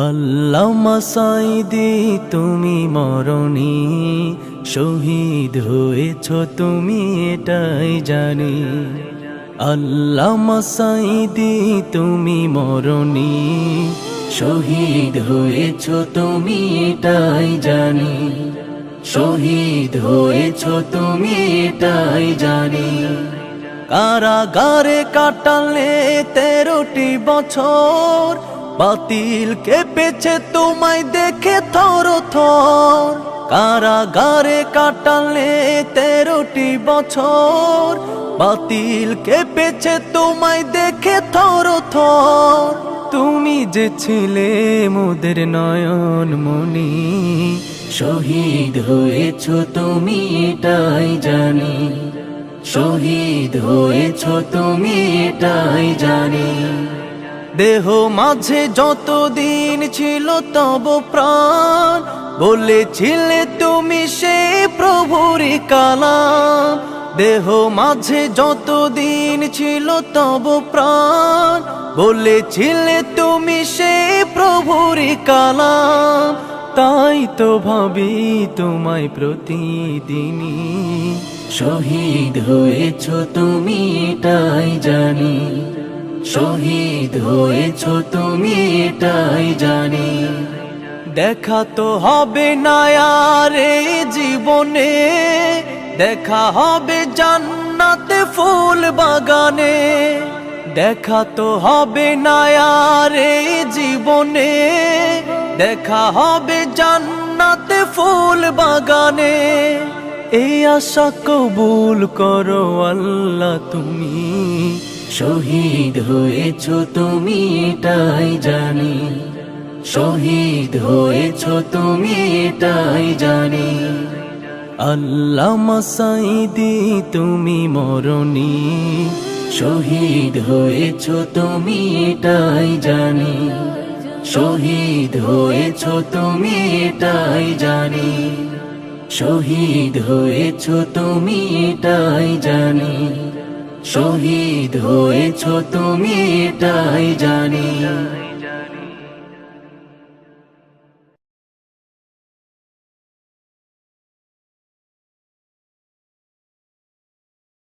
আল্লামা সাঈদী তুমি মরণী, শহীদ হয়েছ তুমি এটাই জানি। আল্লামা সাঈদী তুমি মরণী, শহীদ হয়েছ তুমি এটাই জানি। শহীদ হয়েছ তুমি এটাই জানি। কারাগারে কাটালে 13টি বছর, বাতিল কেঁপেছে তোমায় দেখে থর থর। কারাগারে কাটালে 13টি বছর, বাতিল কেঁপেছে তোমায় দেখে থর থর। তুমি যে ছিলে মোদের নয়ন মনি, শহীদ হয়েছ তুমি এটাই জানি। শহীদ হয়েছ তুমি এটাই জানি। দেহ মাঝে যতদিন ছিল তব প্রাণ, বলেছিলে তুমি সে প্রভুরই কালাম। দেহ মাঝে যতদিন ছিল তব প্রাণ, বলেছিলে তুমি সে প্রভুরই কালাম। তাই তো ভাবি তোমায় প্রতিদিনই, শহীদ হয়েছ তুমি এটাই জানি। শহীদ হয়েছ তুমি এটাই জানি। দেখা তো হবে না আর এই জীবনে, দেখা হবে জান্নাতে ফুল বাগানে। দেখা তো হবে না আর এই জীবনে, দেখা হবে জান্নাতে ফুল বাগানে। এই আশা কবুল করো আল্লাহ তুমি, শহীদ হয়েছ তুমি এটাই জানি। শহীদ হয়েছ তুমি এটাই জানি। আল্লামা সাঈদী তুমি মরণী, শহীদ হয়েছ তুমি এটাই জানি। শহীদ হয়েছ তুমি এটাই জানি। শহীদ হয়েছ তুমি এটাই জানি। শহীদ হয়েছ তুমি এটাই জানি।